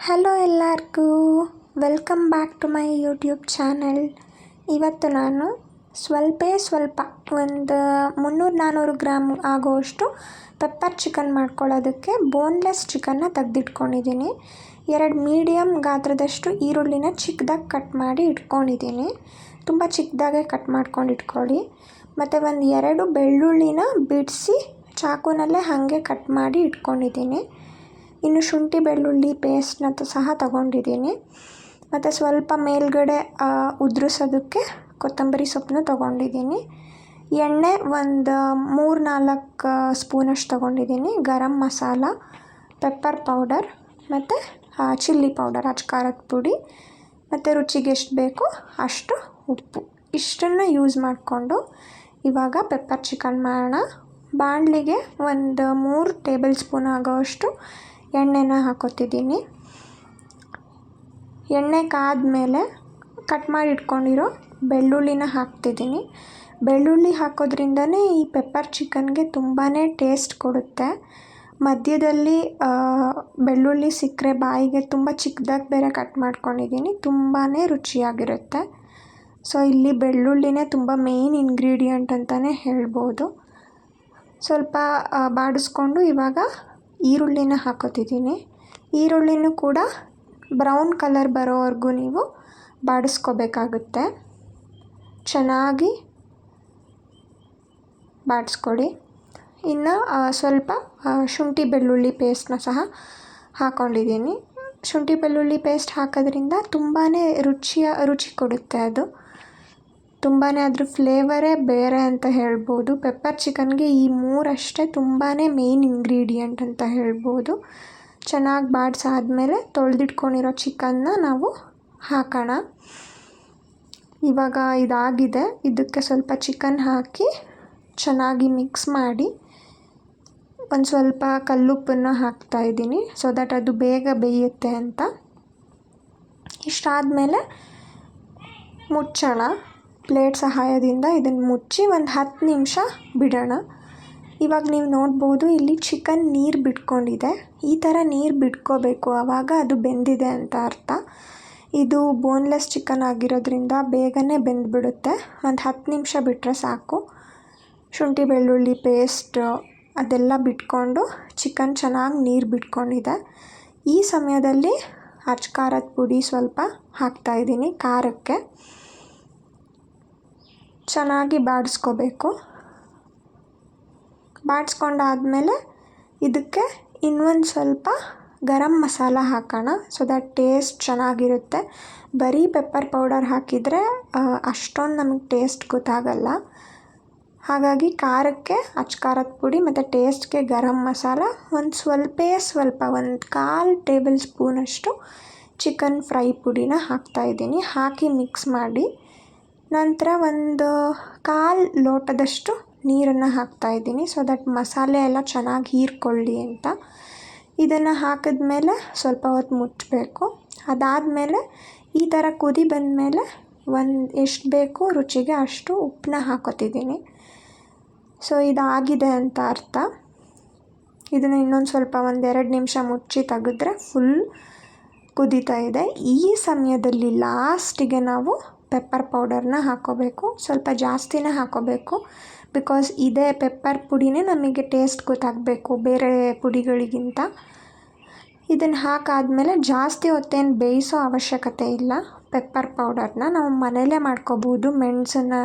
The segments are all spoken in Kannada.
ಹಲೋ ಎಲ್ಲರಿಗೂ, welcome back to my YouTube channel. ಇವತ್ತು ನಾನು ಸ್ವಲ್ಪ ಒಂದು 300-400 ಗ್ರಾಮ್ ಆಗೋಷ್ಟು ಪೆಪ್ಪರ್ ಚಿಕನ್ ಮಾಡ್ಕೊಳ್ಳೋದಕ್ಕೆ ಬೋನ್ಲೆಸ್ ಚಿಕನ್ನ ತೆಗೆದಿಟ್ಕೊಂಡಿದ್ದೀನಿ. 2 ಮೀಡಿಯಮ್ ಗಾತ್ರದಷ್ಟು ಈರುಳ್ಳಿನ ಚಿಕ್ಕದಾಗಿ ಕಟ್ ಮಾಡಿ ಇಟ್ಕೊಂಡಿದ್ದೀನಿ. ತುಂಬ ಚಿಕ್ಕದಾಗೆ ಕಟ್ ಮಾಡ್ಕೊಂಡು ಇಟ್ಕೊಳ್ಳಿ. ಮತ್ತು ಒಂದು 2 ಬೆಳ್ಳುಳ್ಳಿನ ಬಿಡಿಸಿ ಚಾಕುನಲ್ಲೇ ಹಾಗೆ ಕಟ್ ಮಾಡಿ ಇಟ್ಕೊಂಡಿದ್ದೀನಿ. ಇನ್ನು ಶುಂಠಿ ಬೆಳ್ಳುಳ್ಳಿ ಪೇಸ್ಟ್ನ ಸಹ ತಗೊಂಡಿದ್ದೀನಿ. ಮತ್ತು ಸ್ವಲ್ಪ ಮೇಲ್ಗಡೆ ಉದುರಿಸೋದಕ್ಕೆ ಕೊತ್ತಂಬರಿ ಸೊಪ್ಪನ್ನು ತೊಗೊಂಡಿದ್ದೀನಿ. ಎಣ್ಣೆ ಒಂದು 3-4 ಸ್ಪೂನಷ್ಟು ತೊಗೊಂಡಿದ್ದೀನಿ. ಗರಂ ಮಸಾಲ, ಪೆಪ್ಪರ್ ಪೌಡರ್ ಮತ್ತು ಚಿಲ್ಲಿ ಪೌಡರ್, ಅಚ್ಚ ಖಾರದ ಪುಡಿ, ಮತ್ತು ರುಚಿಗೆ ಎಷ್ಟು ಬೇಕೋ ಅಷ್ಟು ಉಪ್ಪು, ಇಷ್ಟನ್ನು ಯೂಸ್ ಮಾಡಿಕೊಂಡು ಇವಾಗ ಪೆಪ್ಪರ್ ಚಿಕನ್ ಮಾಡೋಣ. ಬಾಣಲಿಗೆ ಒಂದು 3 ಟೇಬಲ್ ಸ್ಪೂನ್ ಆಗೋಷ್ಟು ಎಣ್ಣೆನ ಹಾಕೋತಿದ್ದೀನಿ. ಎಣ್ಣೆ ಕಾದ್ಮೇಲೆ ಕಟ್ ಮಾಡಿ ಇಟ್ಕೊಂಡಿರೋ ಬೆಳ್ಳುಳ್ಳಿನ ಹಾಕ್ತಿದ್ದೀನಿ. ಬೆಳ್ಳುಳ್ಳಿ ಹಾಕೋದ್ರಿಂದನೇ ಈ ಪೆಪ್ಪರ್ ಚಿಕನ್ಗೆ ತುಂಬಾ ಟೇಸ್ಟ್ ಕೊಡುತ್ತೆ. ಮಧ್ಯದಲ್ಲಿ ಬೆಳ್ಳುಳ್ಳಿ ಸಿಕ್ಕರೆ ಬಾಯಿಗೆ ತುಂಬ ಚಿಕ್ಕದಾಗಿ ಬೇರೆ ಕಟ್ ಮಾಡ್ಕೊಂಡಿದ್ದೀನಿ, ತುಂಬಾ ರುಚಿಯಾಗಿರುತ್ತೆ. ಸೊ ಇಲ್ಲಿ ಬೆಳ್ಳುಳ್ಳಿನೇ ತುಂಬ ಮೇಯ್ನ್ ಇಂಗ್ರೀಡಿಯೆಂಟ್ ಅಂತಲೇ ಹೇಳ್ಬೋದು. ಸ್ವಲ್ಪ ಬಾಡಿಸ್ಕೊಂಡು ಇವಾಗ ಈರುಳ್ಳಿನ ಹಾಕೋತಿದ್ದೀನಿ. ಈರುಳ್ಳಿನೂ ಕೂಡ ಬ್ರೌನ್ ಕಲರ್ ಬರೋವರೆಗೂ ನೀವು ಬಾಡಿಸ್ಕೋಬೇಕಾಗುತ್ತೆ. ಚೆನ್ನಾಗಿ ಬಾಡಿಸ್ಕೊಡಿ. ಇನ್ನು ಸ್ವಲ್ಪ ಶುಂಠಿ ಬೆಳ್ಳುಳ್ಳಿ ಪೇಸ್ಟ್ನ ಸಹ ಹಾಕ್ಕೊಂಡಿದ್ದೀನಿ. ಶುಂಠಿ ಬೆಳ್ಳುಳ್ಳಿ ಪೇಸ್ಟ್ ಹಾಕೋದ್ರಿಂದ ತುಂಬಾ ರುಚಿ ಕೊಡುತ್ತೆ. ಅದು ತುಂಬಾ ಅದ್ರ ಫ್ಲೇವರೇ ಬೇರೆ ಅಂತ ಹೇಳ್ಬೋದು. ಪೆಪ್ಪರ್ ಚಿಕನ್ಗೆ ಈ 3 ಅಷ್ಟೇ ತುಂಬಾ ಮೇಯ್ನ್ ಇಂಗ್ರೀಡಿಯೆಂಟ್ ಅಂತ ಹೇಳ್ಬೋದು. ಚೆನ್ನಾಗಿ ಬಾಡಿಸಾದ್ಮೇಲೆ ತೊಳೆದಿಟ್ಕೊಂಡಿರೋ ಚಿಕನ್ನ ನಾವು ಹಾಕೋಣ. ಇವಾಗ ಇದಾಗಿದೆ. ಇದಕ್ಕೆ ಸ್ವಲ್ಪ ಚಿಕನ್ ಹಾಕಿ ಚೆನ್ನಾಗಿ ಮಿಕ್ಸ್ ಮಾಡಿ ಒಂದು ಸ್ವಲ್ಪ ಕಲ್ಲುಪ್ಪನ್ನು ಹಾಕ್ತಾಯಿದ್ದೀನಿ, ಸೊ ದಟ್ ಅದು ಬೇಗ ಬೇಯುತ್ತೆ ಅಂತ. ಇಷ್ಟಾದಮೇಲೆ ಮುಚ್ಚೋಣ. ಪ್ಲೇಟ್ ಸಹಾಯದಿಂದ ಇದನ್ನು ಮುಚ್ಚಿ ಒಂದು 10 ನಿಮಿಷ ಬಿಡೋಣ. ಇವಾಗ ನೀವು ನೋಡ್ಬೋದು, ಇಲ್ಲಿ ಚಿಕನ್ ನೀರು ಬಿಟ್ಕೊಂಡಿದೆ. ಈ ಥರ ನೀರು ಬಿಟ್ಕೋಬೇಕು, ಆವಾಗ ಅದು ಬೆಂದಿದೆ ಅಂತ ಅರ್ಥ. ಇದು ಬೋನ್ಲೆಸ್ ಚಿಕನ್ ಆಗಿರೋದ್ರಿಂದ ಬೇಗನೆ ಬೆಂದುಬಿಡುತ್ತೆ. ಒಂದು 10 ನಿಮಿಷ ಬಿಟ್ಟರೆ ಸಾಕು. ಶುಂಠಿ ಬೆಳ್ಳುಳ್ಳಿ ಪೇಸ್ಟ್ ಅದೆಲ್ಲ ಬಿಟ್ಕೊಂಡು ಚಿಕನ್ ಚೆನ್ನಾಗಿ ನೀರು ಬಿಟ್ಕೊಂಡಿದೆ. ಈ ಸಮಯದಲ್ಲಿ ಅಚ್ಚ ಖಾರದ ಪುಡಿ ಸ್ವಲ್ಪ ಹಾಕ್ತಾಯಿದ್ದೀನಿ ಖಾರಕ್ಕೆ. ಚೆನ್ನಾಗಿ ಬಾಡಿಸ್ಕೋಬೇಕು. ಬಾಡಿಸ್ಕೊಂಡಾದಮೇಲೆ ಇದಕ್ಕೆ ಇನ್ನೊಂದು ಸ್ವಲ್ಪ ಗರಂ ಮಸಾಲ ಹಾಕೋಣ, ಸೊ ದಟ್ ಟೇಸ್ಟ್ ಚೆನ್ನಾಗಿರುತ್ತೆ. ಬರೀ ಪೆಪ್ಪರ್ ಪೌಡರ್ ಹಾಕಿದರೆ ಅಷ್ಟೊಂದು ನಮಗೆ ಟೇಸ್ಟ್ ಗೊತ್ತಾಗಲ್ಲ. ಹಾಗಾಗಿ ಖಾರಕ್ಕೆ ಅಚ್ಚ ಖಾರದ ಪುಡಿ ಮತ್ತು ಟೇಸ್ಟ್ಗೆ ಗರಂ ಮಸಾಲ, ಒಂದು ಸ್ವಲ್ಪ 1/4 ಟೇಬಲ್ ಸ್ಪೂನಷ್ಟು ಚಿಕನ್ ಫ್ರೈ ಪುಡಿನ ಹಾಕ್ತಾಯಿದ್ದೀನಿ. ಹಾಕಿ ಮಿಕ್ಸ್ ಮಾಡಿ ನಂತರ ಒಂದು 1/4 ಲೋಟದಷ್ಟು ನೀರನ್ನು ಹಾಕ್ತಾಯಿದ್ದೀನಿ, ಸೊ ದಟ್ ಮಸಾಲೆ ಎಲ್ಲ ಚೆನ್ನಾಗಿ ಹೀರ್ಕೊಳ್ಳಿ ಅಂತ. ಇದನ್ನು ಹಾಕಿದ್ಮೇಲೆ ಸ್ವಲ್ಪ ಹೊತ್ತು ಮುಚ್ಚಬೇಕು. ಅದಾದಮೇಲೆ ಈ ಥರ ಕುದಿ ಬಂದಮೇಲೆ ಎಷ್ಟು ಬೇಕು ರುಚಿಗೆ ಅಷ್ಟು ಉಪ್ಪನ್ನ ಹಾಕೋತಿದ್ದೀನಿ. ಸೊ ಇದಾಗಿದೆ ಅಂತ ಅರ್ಥ. ಇದನ್ನು ಇನ್ನೊಂದು ಸ್ವಲ್ಪ 1-2 ನಿಮಿಷ ಮುಚ್ಚಿ ತೆಗೆದ್ರೆ ಫುಲ್ ಕುದೀತಾ ಇದೆ. ಈ ಸಮಯದಲ್ಲಿ ಲಾಸ್ಟಿಗೆ ನಾವು ಪೆಪ್ಪರ್ ಪೌಡರ್ನ ಹಾಕೋಬೇಕು. ಸ್ವಲ್ಪ ಜಾಸ್ತಿನೇ ಹಾಕೋಬೇಕು, ಬಿಕಾಸ್ ಇದೇ ಪೆಪ್ಪರ್ ಪುಡಿನೇ ನಮಗೆ ಟೇಸ್ಟ್ ಗೊತ್ತಾಗಬೇಕು ಬೇರೆ ಪುಡಿಗಳಿಗಿಂತ. ಇದನ್ನು ಹಾಕಾದ್ಮೇಲೆ ಜಾಸ್ತಿ ಹೊತ್ತೇನು ಬೇಯಿಸೋ ಅವಶ್ಯಕತೆ ಇಲ್ಲ. ಪೆಪ್ಪರ್ ಪೌಡರ್ನ ನಾವು ಮನೆಯಲ್ಲೇ ಮಾಡ್ಕೋಬೋದು, ಮೆಣಸನ್ನು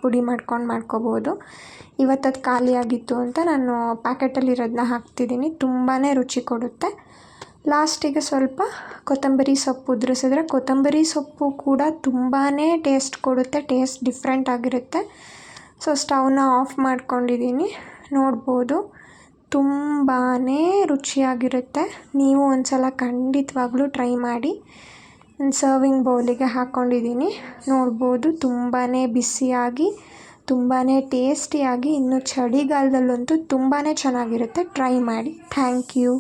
ಪುಡಿ ಮಾಡ್ಕೋಬೋದು. ಇವತ್ತದು ಖಾಲಿಯಾಗಿತ್ತು ಅಂತ ನಾನು ಪ್ಯಾಕೆಟಲ್ಲಿರೋದನ್ನ ಹಾಕ್ತಿದ್ದೀನಿ. ತುಂಬಾ ರುಚಿ ಕೊಡುತ್ತೆ. ಲಾಸ್ಟಿಗೆ ಸ್ವಲ್ಪ ಕೊತ್ತಂಬರಿ ಸೊಪ್ಪು ಉದುರಿಸಿದ್ರೆ, ಕೊತ್ತಂಬರಿ ಸೊಪ್ಪು ಕೂಡ ತುಂಬಾ ಟೇಸ್ಟ್ ಕೊಡುತ್ತೆ, ಟೇಸ್ಟ್ ಡಿಫ್ರೆಂಟ್ ಆಗಿರುತ್ತೆ. ಸೊ ಸ್ಟವ್ನ ಆಫ್ ಮಾಡ್ಕೊಂಡಿದ್ದೀನಿ, ನೋಡ್ಬೋದು. ತುಂಬಾ ರುಚಿಯಾಗಿರುತ್ತೆ. ನೀವು ಒಂದ್ಸಲ ಖಂಡಿತವಾಗ್ಲೂ ಟ್ರೈ ಮಾಡಿ. ಒಂದು ಸರ್ವಿಂಗ್ ಬೌಲಿಗೆ ಹಾಕ್ಕೊಂಡಿದ್ದೀನಿ, ನೋಡ್ಬೋದು. ತುಂಬಾ ಬಿಸಿಯಾಗಿ ತುಂಬಾ ಟೇಸ್ಟಿಯಾಗಿ, ಇನ್ನು ಚಳಿಗಾಲದಲ್ಲಂತೂ ತುಂಬಾ ಚೆನ್ನಾಗಿರುತ್ತೆ. ಟ್ರೈ ಮಾಡಿ. Thank you.